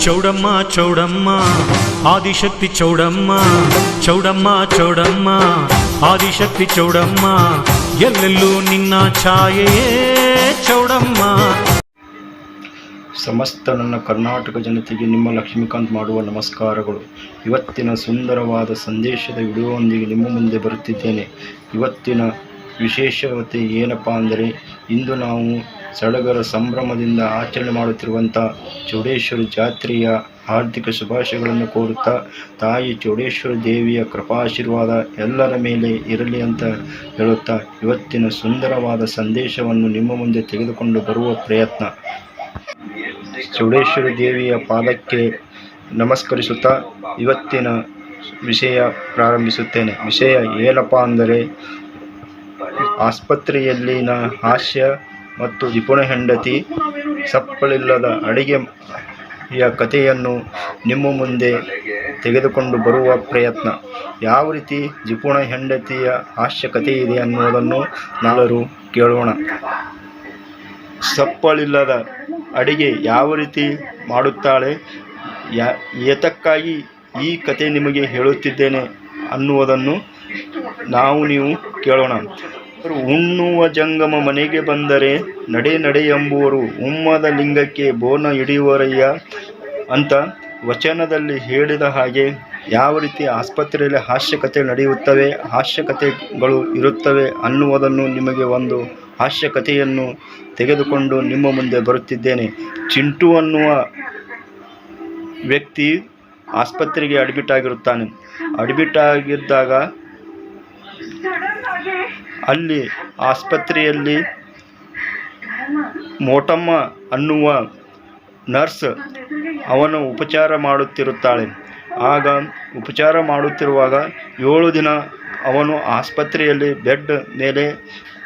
ಚೌಡಮ್ಮ ಚೌಡಮ್ಮ ಆದಿಶಕ್ತಿ ಚೌಡಮ್ಮ ಚೌಡಮ್ಮ ಚೌಡಮ್ಮ ಆದಿಶಕ್ತಿ ಚೌಡಮ್ಮ ಎಲ್ಲೆಲ್ಲೂ ನಿನ್ನ ಛಾಯೆಯೇ ಚೌಡಮ್ಮ. ಸಮಸ್ತ ನನ್ನ ಕರ್ನಾಟಕ ಜನತೆಗೆ ನಿಮ್ಮ ಲಕ್ಷ್ಮೀಕಾಂತ್ ಮಾಡುವ ನಮಸ್ಕಾರಗಳು. ಇವತ್ತಿನ ಸುಂದರವಾದ ಸಂದೇಶದ ವಿಡಿಯೋವೊಂದಿಗೆ ನಿಮ್ಮ ಮುಂದೆ ಬರುತ್ತಿದ್ದೇನೆ. ಇವತ್ತಿನ ವಿಶೇಷತೆ ಏನಪ್ಪ ಅಂದರೆ, ಇಂದು ನಾವು ಸಡಗರ ಸಂಭ್ರಮದಿಂದ ಆಚರಣೆ ಮಾಡುತ್ತಿರುವಂಥ ಚೌಡೇಶ್ವರಿ ಜಾತ್ರೆಯ ಹಾರ್ದಿಕ ಶುಭಾಶಯಗಳನ್ನು ಕೋರುತ್ತಾ, ತಾಯಿ ಚೌಡೇಶ್ವರಿ ದೇವಿಯ ಕೃಪಾಶೀರ್ವಾದ ಎಲ್ಲರ ಮೇಲೆ ಇರಲಿ ಅಂತ ಹೇಳುತ್ತಾ, ಇವತ್ತಿನ ಸುಂದರವಾದ ಸಂದೇಶವನ್ನು ನಿಮ್ಮ ಮುಂದೆ ತೆಗೆದುಕೊಂಡು ಬರುವ ಪ್ರಯತ್ನ. ಚೌಡೇಶ್ವರಿ ದೇವಿಯ ಪಾದಕ್ಕೆ ನಮಸ್ಕರಿಸುತ್ತಾ ಇವತ್ತಿನ ವಿಷಯ ಪ್ರಾರಂಭಿಸುತ್ತೇನೆ. ವಿಷಯ ಏನಪ್ಪ ಅಂದರೆ, ಆಸ್ಪತ್ರೆಯಲ್ಲಿನ ಹಾಸ್ಯ ಮತ್ತು ಜಿಪುಣ ಹೆಂಡತಿ ಸಪ್ಪಳಿಲ್ಲದ ಅಡಿಗೆಯ ಕಥೆಯನ್ನು ನಿಮ್ಮ ಮುಂದೆ ತೆಗೆದುಕೊಂಡು ಬರುವ ಪ್ರಯತ್ನ. ಯಾವ ರೀತಿ ಜಿಪುಣ ಹೆಂಡತಿಯ ಹಾಸ್ಯ ಕಥೆ ಇದೆ ಅನ್ನೋದನ್ನು ನಾವೆಲ್ಲರೂ ಕೇಳೋಣ. ಸಪ್ಪಳಿಲ್ಲದ ಅಡಿಗೆ ಯಾವ ರೀತಿ ಮಾಡುತ್ತಾಳೆ, ಏತಕ್ಕಾಗಿ ಈ ಕತೆ ನಿಮಗೆ ಹೇಳುತ್ತಿದ್ದೇನೆ ಅನ್ನುವುದನ್ನು ನೀವು ಕೇಳೋಣ. ಉಣ್ಣುವ ಜಂಗಮ ಮನೆಗೆ ಬಂದರೆ ನಡೆ ನಡೆ ಎಂಬುವರು ಉಮ್ಮದ ಲಿಂಗಕ್ಕೆ ಬೋನ ಹಿಡಿಯುವರಯ್ಯ ಅಂತ ವಚನದಲ್ಲಿ ಹೇಳಿದ ಹಾಗೆ ಯಾವ ರೀತಿ ಆಸ್ಪತ್ರೆಯಲ್ಲಿ ಹಾಸ್ಯಕತೆ ನಡೆಯುತ್ತವೆ, ಹಾಸ್ಯಕತೆಗಳು ಇರುತ್ತವೆ ಅನ್ನುವುದನ್ನು ನಿಮಗೆ ಒಂದು ಹಾಸ್ಯಕತೆಯನ್ನು ತೆಗೆದುಕೊಂಡು ನಿಮ್ಮ ಮುಂದೆ ಬರುತ್ತಿದ್ದೇನೆ. ಚಿಂಟು ಅನ್ನುವ ವ್ಯಕ್ತಿ ಆಸ್ಪತ್ರೆಗೆ ಅಡ್ಮಿಟ್ ಆಗಿರುತ್ತಾನೆ. ಅಡ್ಮಿಟ್ ಆಗಿದ್ದಾಗ ಅಲ್ಲಿ ಆಸ್ಪತ್ರೆಯಲ್ಲಿ ಮೋಟಮ್ಮ ಅನ್ನುವ ನರ್ಸ್ ಅವನು ಉಪಚಾರ ಮಾಡುತ್ತಿರುತ್ತಾಳೆ. ಆಗ ಉಪಚಾರ ಮಾಡುತ್ತಿರುವಾಗ 7 ದಿನ ಅವನು ಆಸ್ಪತ್ರೆಯಲ್ಲಿ ಬೆಡ್ ಮೇಲೆ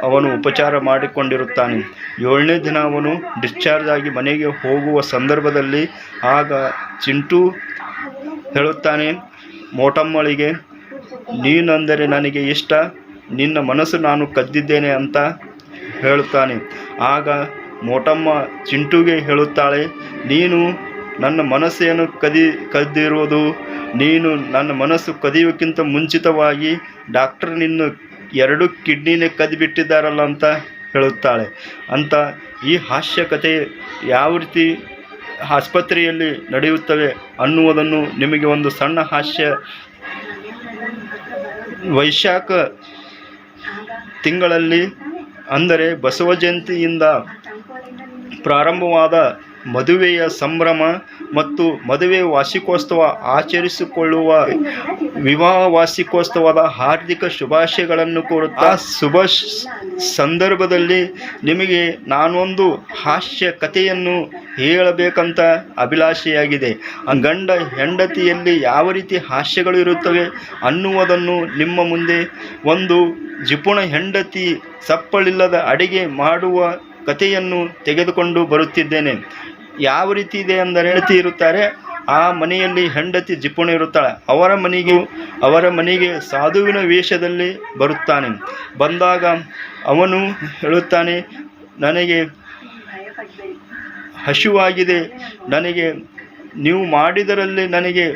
ಅವನು ಉಪಚಾರ ಮಾಡಿಕೊಂಡಿರುತ್ತಾನೆ. 7ನೇ ದಿನ ಅವನು ಡಿಸ್ಚಾರ್ಜ್ ಆಗಿ ಮನೆಗೆ ಹೋಗುವ ಸಂದರ್ಭದಲ್ಲಿ ಆಗ ಚಿಂಟು ಹೇಳುತ್ತಾನೆ ಮೋಟಮ್ಮಳಿಗೆ, ನೀನೆಂದರೆ ನನಗೆ ಇಷ್ಟ, ನಿನ್ನ ಮನಸ್ಸು ನಾನು ಕದ್ದಿದ್ದೇನೆ ಅಂತ ಹೇಳುತ್ತಾನೆ. ಆಗ ಮೋಟಮ್ಮ ಚಿಂಟುಗೆ ಹೇಳುತ್ತಾಳೆ, ನೀನು ನನ್ನ ಮನಸ್ಸೇನು ಕದ್ದಿರುವುದು, ನೀನು ನನ್ನ ಮನಸ್ಸು ಕದಿಯೋಕ್ಕಿಂತ ಮುಂಚಿತವಾಗಿ ಡಾಕ್ಟರ್ ನಿನ್ನ 2 ಕಿಡ್ನಿನೇ ಕದ್ದಿಬಿಟ್ಟಿದ್ದಾರಲ್ಲ ಅಂತ ಹೇಳುತ್ತಾಳೆ. ಅಂತ ಈ ಹಾಸ್ಯಕತೆ ಯಾವ ರೀತಿ ಆಸ್ಪತ್ರೆಯಲ್ಲಿ ನಡೆಯುತ್ತವೆ ಅನ್ನುವುದನ್ನು ನಿಮಗೆ ಒಂದು ಸಣ್ಣ ಹಾಸ್ಯ. ವೈಶಾಖ ತಿಂಗಳಲ್ಲಿ ಅಂದರೆ ಬಸವ ಜಯಂತಿಯಿಂದ ಪ್ರಾರಂಭವಾದ ಮದುವೆಯ ಸಂಭ್ರಮ ಮತ್ತು ಮದುವೆ ವಾರ್ಷಿಕೋತ್ಸವ ಆಚರಿಸಿಕೊಳ್ಳುವ ವಿವಾಹ ವಾರ್ಷಿಕೋತ್ಸವದ ಹಾರ್ದಿಕ ಶುಭಾಶಯಗಳನ್ನು ಕೋರುತ್ತಾ, ಶುಭ ಸಂದರ್ಭದಲ್ಲಿ ನಿಮಗೆ ನಾನೊಂದು ಹಾಸ್ಯ ಕಥೆಯನ್ನು ಹೇಳಬೇಕಂತ ಅಭಿಲಾಷೆಯಾಗಿದೆ. ಗಂಡ ಹೆಂಡತಿಯಲ್ಲಿ ಯಾವ ರೀತಿ ಹಾಸ್ಯಗಳು ಇರುತ್ತವೆ ಅನ್ನುವುದನ್ನು ನಿಮ್ಮ ಮುಂದೆ ಒಂದು ಜಿಪುಣ ಹೆಂಡತಿ ಸಪ್ಪಳಿಲ್ಲದ ಅಡಿಗೆ ಮಾಡುವ ಕಥೆಯನ್ನು ತೆಗೆದುಕೊಂಡು ಬರುತ್ತಿದ್ದೇನೆ. ಯಾವ ರೀತಿ ಇದೆ ಅಂದರೆ, ಹೆಂಡತಿ ಇರುತ್ತಾರೆ, ಆ ಮನೆಯಲ್ಲಿ ಹೆಂಡತಿ ಜಿಪುಣ ಇರುತ್ತಾಳೆ. ಅವರ ಮನೆಗೆ ಸಾಧುವಿನ ವೇಷದಲ್ಲಿ ಬರುತ್ತಾನೆ. ಬಂದಾಗ ಅವನು ಹೇಳುತ್ತಾನೆ, ನನಗೆ ಹಸಿವಾಗಿದೆ, ನನಗೆ ನೀವು ಮಾಡಿದರಲ್ಲಿ ನನಗೆ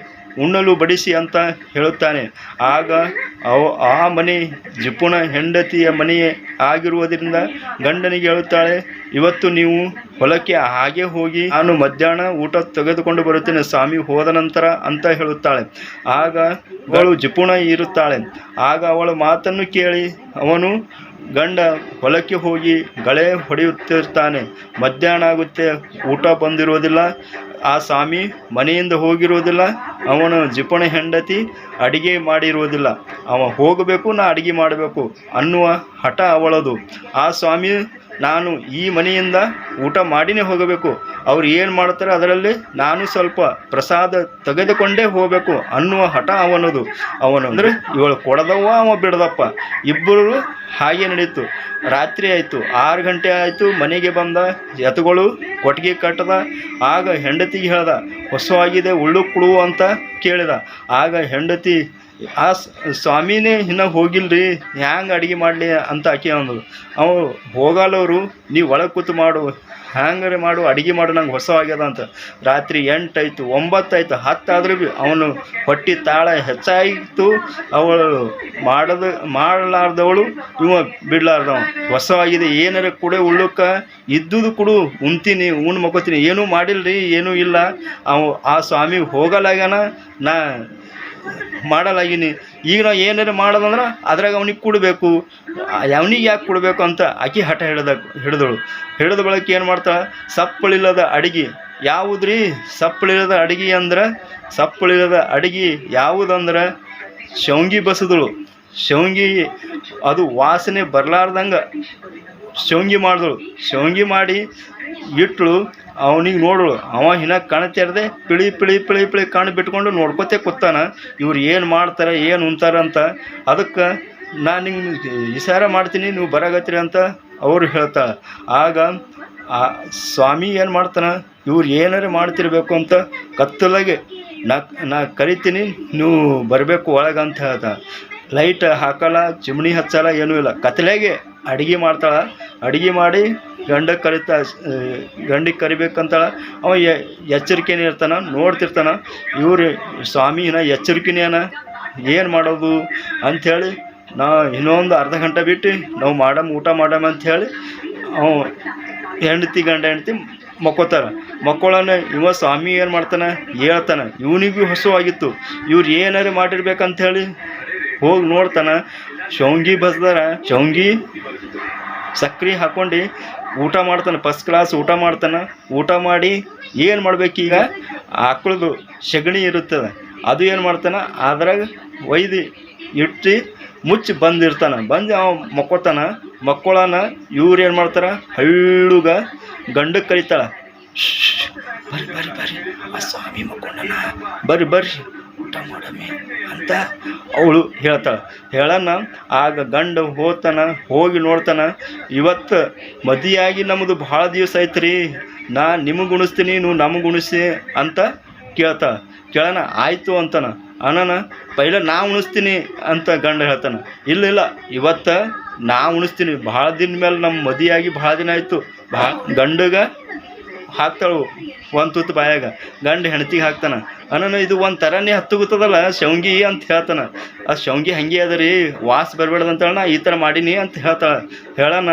ಉಣ್ಣಲು ಬಡಿಸಿ ಅಂತ ಹೇಳುತ್ತಾನೆ. ಆಗ ಆ ಮನೆ ಜಿಪುಣ ಹೆಂಡತಿಯ ಮನೆಯೇ ಆಗಿರುವುದರಿಂದ ಗಂಡನಿಗೆ ಹೇಳುತ್ತಾಳೆ, ಇವತ್ತು ನೀವು ಹೊಲಕ್ಕೆ ಹಾಗೆ ಹೋಗಿ, ನಾನು ಮಧ್ಯಾಹ್ನ ಊಟ ತೆಗೆದುಕೊಂಡು ಬರುತ್ತೇನೆ ಸ್ವಾಮಿ ಹೋದ ನಂತರ ಅಂತ ಹೇಳುತ್ತಾಳೆ. ಆಗ ಅವಳು ಜಿಪುಣ ಇರುತ್ತಾಳೆ. ಆಗ ಅವಳ ಮಾತನ್ನು ಕೇಳಿ ಅವನು ಗಂಡ ಹೊಲಕ್ಕೆ ಹೋಗಿ ಗಳೆ ಹೊಡೆಯುತ್ತಿರ್ತಾನೆ. ಮಧ್ಯಾಹ್ನ ಆಗುತ್ತೆ, ಊಟ ಬಂದಿರುವುದಿಲ್ಲ, ಆ ಸ್ವಾಮಿ ಮನೆಯಿಂದ ಹೋಗಿರುವುದಿಲ್ಲ, ಅವನು ಜಿಪುಣ ಹೆಂಡತಿ ಅಡಿಗೆ ಮಾಡಿರುವುದಿಲ್ಲ. ಅವ ಹೋಗಬೇಕು, ನಾ ಅಡಿಗೆ ಮಾಡಬೇಕು ಅನ್ನುವ ಹಠ ಅವಳದು. ಆ ಸ್ವಾಮಿ ನಾನು ಈ ಮನೆಯಿಂದ ಊಟ ಮಾಡಿನೇ ಹೋಗಬೇಕು, ಅವ್ರು ಏನು ಮಾಡ್ತಾರೆ ಅದರಲ್ಲಿ ನಾನು ಸ್ವಲ್ಪ ಪ್ರಸಾದ ತೆಗೆದುಕೊಂಡೇ ಹೋಗಬೇಕು ಅನ್ನುವ ಹಠ ಅವನದು. ಅಂದರೆ ಇವಳು ಕೊಡದವ್ವ, ಅವ ಬಿಡದಪ್ಪ, ಇಬ್ಬರು ಹಾಗೆ ನಡೀತು. ರಾತ್ರಿ ಆಯಿತು, 6 ಗಂಟೆ ಆಯಿತು. ಮನೆಗೆ ಬಂದ, ಎತ್ತುಗಳು ಕೊಟ್ಟಿಗೆ ಕಟ್ಟದ. ಆಗ ಹೆಂಡತಿಗೆ ಹೇಳ್ದ, ಹೊಸವಾಗಿದೆ ಉಳ್ಳು ಕೊಡು ಅಂತ ಕೇಳಿದ. ಆಗ ಹೆಂಡತಿ ಆ ಸ್ವಾಮಿನೇ ಇನ್ನೂ ಹೋಗಿಲ್ರಿ, ಹ್ಯಾಂಗೆ ಅಡುಗೆ ಮಾಡಲಿ ಅಂತ ಆಕೆ ಅಂದರು. ಅವ ಹೋಗಲ್ಲವರು, ನೀವು ಒಳಗೆ ಕೂತು ಮಾಡು, ಹ್ಯಾಂಗಾರೆ ಮಾಡು, ಅಡುಗೆ ಮಾಡು, ನಂಗೆ ಹೊಸ ಆಗ್ಯದ ಅಂತ. ರಾತ್ರಿ 8 ಆಯಿತು, 9 ಆಯಿತು, 10 ಆದ್ರೂ ಭೀ ಅವನು ಹೊಟ್ಟೆ ತಾಳ ಹೆಚ್ಚಾಯಿತು. ಅವಳು ಮಾಡಲಾರ್ದವಳು, ಇವ ಬಿಡಲಾರ್ದವ. ಹೊಸವಾಗಿದೆ, ಏನಾರ ಕೂಡ ಉಳ್ಳಕ್ಕೆ ಇದ್ದುದು ಕೊಡು, ಉಣ್ತೀನಿ, ಉಣ್ಣು ಮಕ್ಕೋತೀನಿ. ಏನೂ ಮಾಡಿಲ್ರಿ, ಏನೂ ಇಲ್ಲ. ಆ ಸ್ವಾಮಿ ಹೋಗಲಾಗ್ಯಾನ, ನಾ ಮಾಡಲಾಗಿನಿ. ಈಗ ನಾವು ಏನಾರು ಮಾಡೋದಂದ್ರೆ ಅದ್ರಾಗ ಅವ್ನಿಗೆ ಕೊಡಬೇಕು, ಅವನಿಗೆ ಯಾಕೆ ಕೊಡಬೇಕು ಅಂತ ಆಕೆ ಹಠ ಹಿಡಿದ ಬಳಕೆ ಏನು ಮಾಡ್ತಾಳೆ, ಸಪ್ಪಳಿಲ್ಲದ ಅಡಿಗೆ ಯಾವುದ್ರಿ? ಸಪ್ಪಳಿಲ್ಲದ ಅಡಿಗೆ ಅಂದ್ರೆ, ಸಪ್ಪಳಿಲ್ಲದ ಅಡಿಗೆ ಯಾವುದಂದ್ರೆ ಶೌಂಗಿ ಬಸದಳು. ಶೌಂಗಿ ಅದು ವಾಸನೆ ಬರಲಾರ್ದಂಗೆ ಶೌಂಗಿ ಮಾಡಿದಳು. ಶೌಂಗಿ ಮಾಡಿ ಇಟ್ಟಳು. ಅವನಿಗೆ ನೋಡಳು, ಅವ ಇನ್ನ ಕಾಣ್ತಿರ್ದೆ ಪಿಳಿ ಕಣ್ಣು ಬಿಟ್ಕೊಂಡು ನೋಡ್ಕೊತೇ ಕೂತಾನ. ಇವ್ರು ಏನು ಮಾಡ್ತಾರೆ, ಏನು ಉಣ್ತಾರೆ ಅಂತ. ಅದಕ್ಕೆ ನಾನು ನಿಮ್ಗೆ ಇಶಾರ ಮಾಡ್ತೀನಿ, ನೀವು ಬರಾಗತ್ತೀರಿ ಅಂತ ಅವರು ಹೇಳ್ತಾಳೆ. ಆಗ ಆ ಸ್ವಾಮಿ ಏನು ಮಾಡ್ತಾನೆ, ಇವ್ರು ಏನಾರು ಮಾಡ್ತಿರ್ಬೇಕು ಅಂತ ಕತ್ತಲಾಗೆ ನಾ ಕರಿತೀನಿ, ನೀವು ಬರಬೇಕು ಒಳಗಂತ ಹೇಳ್ತಾ. ಲೈಟ್ ಹಾಕಲ್ಲ, ಚಿಮಣಿ ಹಚ್ಚಲ್ಲ, ಏನೂ ಇಲ್ಲ, ಕತ್ತಲೆಗೆ ಅಡುಗೆ ಮಾಡ್ತಾಳೆ. ಅಡುಗೆ ಮಾಡಿ ಗಂಡಿಗೆ ಕರಿಬೇಕಂತಾಳೆ. ಅವ ಎಚ್ಚರಿಕೆನೇ ಇರ್ತಾನೆ, ನೋಡ್ತಿರ್ತಾನೆ. ಇವ್ರು ಸ್ವಾಮಿನ ಎಚ್ಚರಿಕೆನೇನ ಏನು ಮಾಡೋದು ಅಂಥೇಳಿ, ನಾ ಇನ್ನೊಂದು ಅರ್ಧ ಗಂಟೆ ಬಿಟ್ಟು ನಾವು ಊಟ ಮಾಡಮ್ಮ ಅಂಥೇಳಿ ಅವ ಹೆಂಡತಿ ಮಕ್ಕಳನ್ನ ಇವ ಸ್ವಾಮಿ ಏನು ಮಾಡ್ತಾನೆ, ಹೇಳ್ತಾನೆ. ಇವನಿಗೂ ಹಸುವಾಗಿತ್ತು, ಇವ್ರು ಏನಾರು ಮಾಡಿರ್ಬೇಕಂಥೇಳಿ ಹೋಗಿ ನೋಡ್ತಾನೆ. ಶೌಂಗಿ ಬಸ್ದಾರ, ಶೌಂಗಿ ಸಕ್ರೆ ಹಾಕ್ಕೊಂಡು ಊಟ ಮಾಡ್ತಾನೆ, ಫಸ್ಟ್ ಕ್ಲಾಸ್ ಊಟ ಮಾಡ್ತಾನೆ. ಊಟ ಮಾಡಿ ಏನು ಮಾಡ್ಬೇಕೀಗ, ಆಕಳದು ಸಗಣಿ ಇರುತ್ತದೆ, ಅದು ಏನು ಮಾಡ್ತಾನೆ, ಅದ್ರಾಗ ಒಯ್ದು ಇಟ್ಟು ಮುಚ್ಚಿ ಬಂದಿರ್ತಾನೆ. ಬಂದು ಅವ ಮಕ್ಕಳನ ಇವ್ರು ಏನು ಮಾಡ್ತಾರೆ, ಹಳ್ಳುಗ ಗಂಡಕ್ಕೆ ಕರೀತಾಳೆ. ಬರ್ರಿ ಆ ಸ್ವಾಮಿ ಮಕ್ಕೊಂಡನ, ಬರ್ರಿ ಊಟ ಮಾಡಮ್ಮಿ ಅಂತ ಅವಳು ಹೇಳ್ತಾಳೆ. ಹೇಳೋಣ. ಆಗ ಗಂಡ ಹೋಗಿ ನೋಡ್ತಾನೆ. ಇವತ್ತು ಮದುವೆಯಾಗಿ ನಮ್ಮದು ಭಾಳ ದಿವಸ ಐತ್ರಿ, ನಾ ನಿಮಗೆ ಉಣಿಸ್ತೀನಿ, ನೀವು ನಮಗೆ ಉಣಿಸಿ ಅಂತ ಕೇಳೋಣ. ಆಯಿತು ಅಂತಾನ. ಅಣ್ಣನ ಪೈಲ ನಾ ಉಣಿಸ್ತೀನಿ ಅಂತ ಗಂಡ ಹೇಳ್ತಾನೆ. ಇಲ್ಲ ಇವತ್ತು ನಾ ಉಣಿಸ್ತೀನಿ, ಭಾಳ ದಿನ ಮೇಲೆ ನಮ್ಮ ಮದುವೆಯಾಗಿ ಭಾಳ ದಿನ ಆಯಿತು. ಗಂಡಗ ಹಾಕ್ತಾಳು ಒಂದು ತುತ್ತು ಬಾಯಾಗ, ಗಂಡ ಹೆಂಡತಿಗೆ ಹಾಕ್ತಾನೆ. ಅಣ್ಣನ ಇದು ಒಂದು ಥರನೇ ಹತ್ತುಗುತ್ತದಲ್ಲ ಶೌಂಗಿ ಅಂತ ಹೇಳ್ತಾನೆ. ಆ ಶೌಂಗಿ ಹಂಗೆ ಅದ ರೀ, ವಾಸ ಬರಬೇಡ್ದಂತೇಳ ನಾ ಈ ಥರ ಮಾಡೀನಿ ಅಂತ ಹೇಳೋಣ.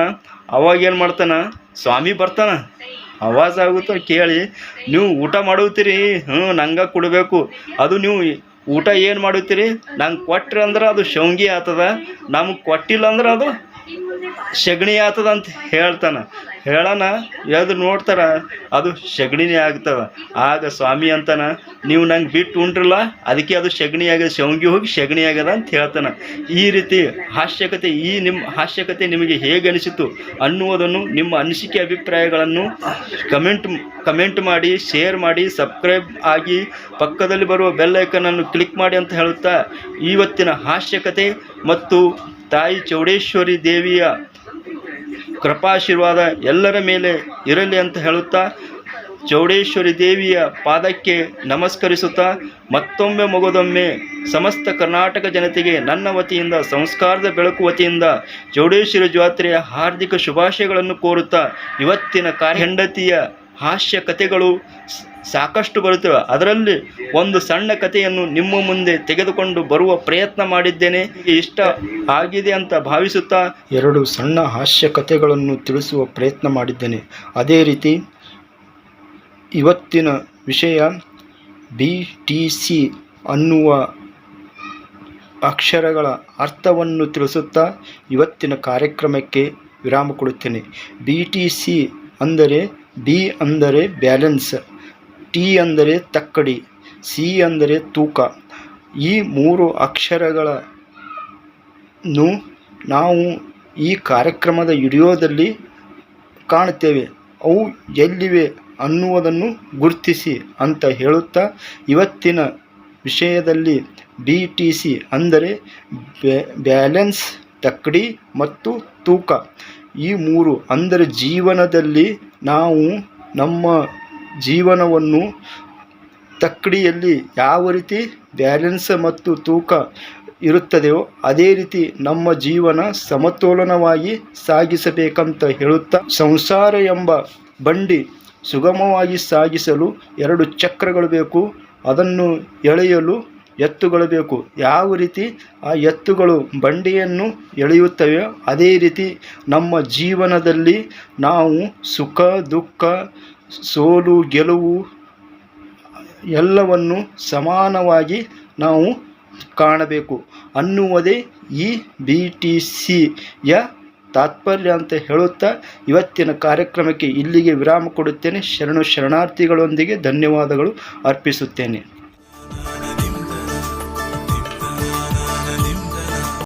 ಅವಾಗ ಏನು ಮಾಡ್ತಾನೆ, ಸ್ವಾಮಿ ಬರ್ತಾನೆ. ಆವಾಜ್ ಆಗುತ್ತೆ ಕೇಳಿ, ನೀವು ಊಟ ಮಾಡುತ್ತೀರಿ, ನಂಗೆ ಕೊಡಬೇಕು. ಅದು ನೀವು ಊಟ ಏನು ಮಾಡುತ್ತೀರಿ, ನಂಗೆ ಕೊಟ್ರಿ ಅಂದ್ರೆ ಅದು ಶೌಂಗಿ ಆಗ್ತದ, ನಮಗೆ ಕೊಟ್ಟಿಲ್ಲ ಅಂದ್ರೆ ಅದು ಸಗಣಿ ಆಗ್ತದ ಅಂತ ಹೇಳೋಣ. ಎದ್ದು ನೋಡ್ತಾರ, ಅದು ಸಗಣಿನೇ ಆಗ್ತದ. ಆಗ ಸ್ವಾಮಿ ಅಂತಾನ, ನೀವು ನಂಗೆ ಬಿಟ್ಟು ಉಂಟ್ರಲ್ಲ, ಅದಕ್ಕೆ ಅದು ಸಗಣಿ ಆಗ್ಯದ, ಶೌಂಗಿ ಹೋಗಿ ಸಗಣಿ ಆಗ್ಯದ ಅಂತ ಹೇಳ್ತಾನೆ. ಈ ರೀತಿ ಹಾಸ್ಯಕತೆ, ನಿಮ್ಮ ಹಾಸ್ಯಕತೆ ನಿಮಗೆ ಹೇಗೆ ಅನಿಸಿತು ಅನ್ನುವುದನ್ನು, ನಿಮ್ಮ ಅನಿಸಿಕೆ ಅಭಿಪ್ರಾಯಗಳನ್ನು ಕಮೆಂಟ್ ಮಾಡಿ, ಶೇರ್ ಮಾಡಿ, ಸಬ್ಸ್ಕ್ರೈಬ್ ಆಗಿ, ಪಕ್ಕದಲ್ಲಿ ಬರುವ ಬೆಲ್ ಐಕನನ್ನು ಕ್ಲಿಕ್ ಮಾಡಿ ಅಂತ ಹೇಳುತ್ತಾ, ಇವತ್ತಿನ ಹಾಸ್ಯಕತೆ ಮತ್ತು ತಾಯಿ ಚೌಡೇಶ್ವರಿ ದೇವಿಯ ಕೃಪಾಶೀರ್ವಾದ ಎಲ್ಲರ ಮೇಲೆ ಇರಲಿ ಅಂತ ಹೇಳುತ್ತಾ, ಚೌಡೇಶ್ವರಿ ದೇವಿಯ ಪಾದಕ್ಕೆ ನಮಸ್ಕರಿಸುತ್ತಾ, ಮತ್ತೊಮ್ಮೆ ಮಗದೊಮ್ಮೆ ಸಮಸ್ತ ಕರ್ನಾಟಕ ಜನತೆಗೆ ನನ್ನ ವತಿಯಿಂದ, ಸಂಸ್ಕಾರದ ಬೆಳಕು ವತಿಯಿಂದ ಚೌಡೇಶ್ವರಿ ಜಾತ್ರೆಯ ಹಾರ್ದಿಕ ಶುಭಾಶಯಗಳನ್ನು ಕೋರುತ್ತಾ, ಇವತ್ತಿನ ಹೆಂಡತಿಯ ಹಾಸ್ಯ ಕಥೆಗಳು ಸಾಕಷ್ಟು ಬರುತ್ತವೆ. ಅದರಲ್ಲಿ ಒಂದು ಸಣ್ಣ ಕಥೆಯನ್ನು ನಿಮ್ಮ ಮುಂದೆ ತೆಗೆದುಕೊಂಡು ಬರುವ ಪ್ರಯತ್ನ ಮಾಡಿದ್ದೇನೆ. ಇಷ್ಟ ಆಗಿದೆ ಅಂತ ಭಾವಿಸುತ್ತಾ 2 ಸಣ್ಣ ಹಾಸ್ಯ ಕಥೆಗಳನ್ನು ತಿಳಿಸುವ ಪ್ರಯತ್ನ ಮಾಡಿದ್ದೇನೆ. ಅದೇ ರೀತಿ ಇವತ್ತಿನ ವಿಷಯ BTC ಅನ್ನುವ ಅಕ್ಷರಗಳ ಅರ್ಥವನ್ನು ತಿಳಿಸುತ್ತಾ ಇವತ್ತಿನ ಕಾರ್ಯಕ್ರಮಕ್ಕೆ ವಿರಾಮ ಕೊಡುತ್ತೇನೆ. BTC ಅಂದರೆ B ಅಂದರೆ ಬ್ಯಾಲೆನ್ಸ್, T ಅಂದರೆ ತಕ್ಕಡಿ, C ಅಂದರೆ ತೂಕ. ಈ 3 ಅಕ್ಷರಗಳನ್ನು ನಾವು ಈ ಕಾರ್ಯಕ್ರಮದ ವಿಡಿಯೋದಲ್ಲಿ ಕಾಣುತ್ತೇವೆ. ಅವು ಎಲ್ಲಿವೆ ಅನ್ನುವುದನ್ನು ಗುರುತಿಸಿ ಅಂತ ಹೇಳುತ್ತಾ, ಇವತ್ತಿನ ವಿಷಯದಲ್ಲಿ BTC ಅಂದರೆ ಬ್ಯಾಲೆನ್ಸ್, ತಕ್ಕಡಿ ಮತ್ತು ತೂಕ. ಈ 3 ಅಂದರೆ ಜೀವನದಲ್ಲಿ ನಾವು ನಮ್ಮ ಜೀವನವನ್ನು ತಕ್ಕಡಿಯಲ್ಲಿ ಯಾವ ರೀತಿ ಬ್ಯಾಲೆನ್ಸ್ ಮತ್ತು ತೂಕ ಇರುತ್ತದೆಯೋ ಅದೇ ರೀತಿ ನಮ್ಮ ಜೀವನ ಸಮತೋಲನವಾಗಿ ಸಾಗಿಸಬೇಕಂತ ಹೇಳುತ್ತಾ, ಸಂಸಾರ ಎಂಬ ಬಂಡಿ ಸುಗಮವಾಗಿ ಸಾಗಿಸಲು 2 ಚಕ್ರಗಳು ಬೇಕು, ಅದನ್ನು ಎಳೆಯಲು ಎತ್ತುಗಳು ಬೇಕು. ಯಾವ ರೀತಿ ಆ ಎತ್ತುಗಳು ಬಂಡಿಯನ್ನು ಎಳೆಯುತ್ತವೆ ಅದೇ ರೀತಿ ನಮ್ಮ ಜೀವನದಲ್ಲಿ ನಾವು ಸುಖ ದುಃಖ ಸೋಲು ಗೆಲುವು ಎಲ್ಲವನ್ನು ಸಮಾನವಾಗಿ ನಾವು ಕಾಣಬೇಕು ಅನ್ನುವುದೇ ಈ BTCಯ ತಾತ್ಪರ್ಯ ಅಂತ ಹೇಳುತ್ತಾ ಇವತ್ತಿನ ಕಾರ್ಯಕ್ರಮಕ್ಕೆ ಇಲ್ಲಿಗೆ ವಿರಾಮ ಕೊಡುತ್ತೇನೆ. ಶರಣಾರ್ಥಿಗಳೊಂದಿಗೆ ಧನ್ಯವಾದಗಳು ಅರ್ಪಿಸುತ್ತೇನೆ.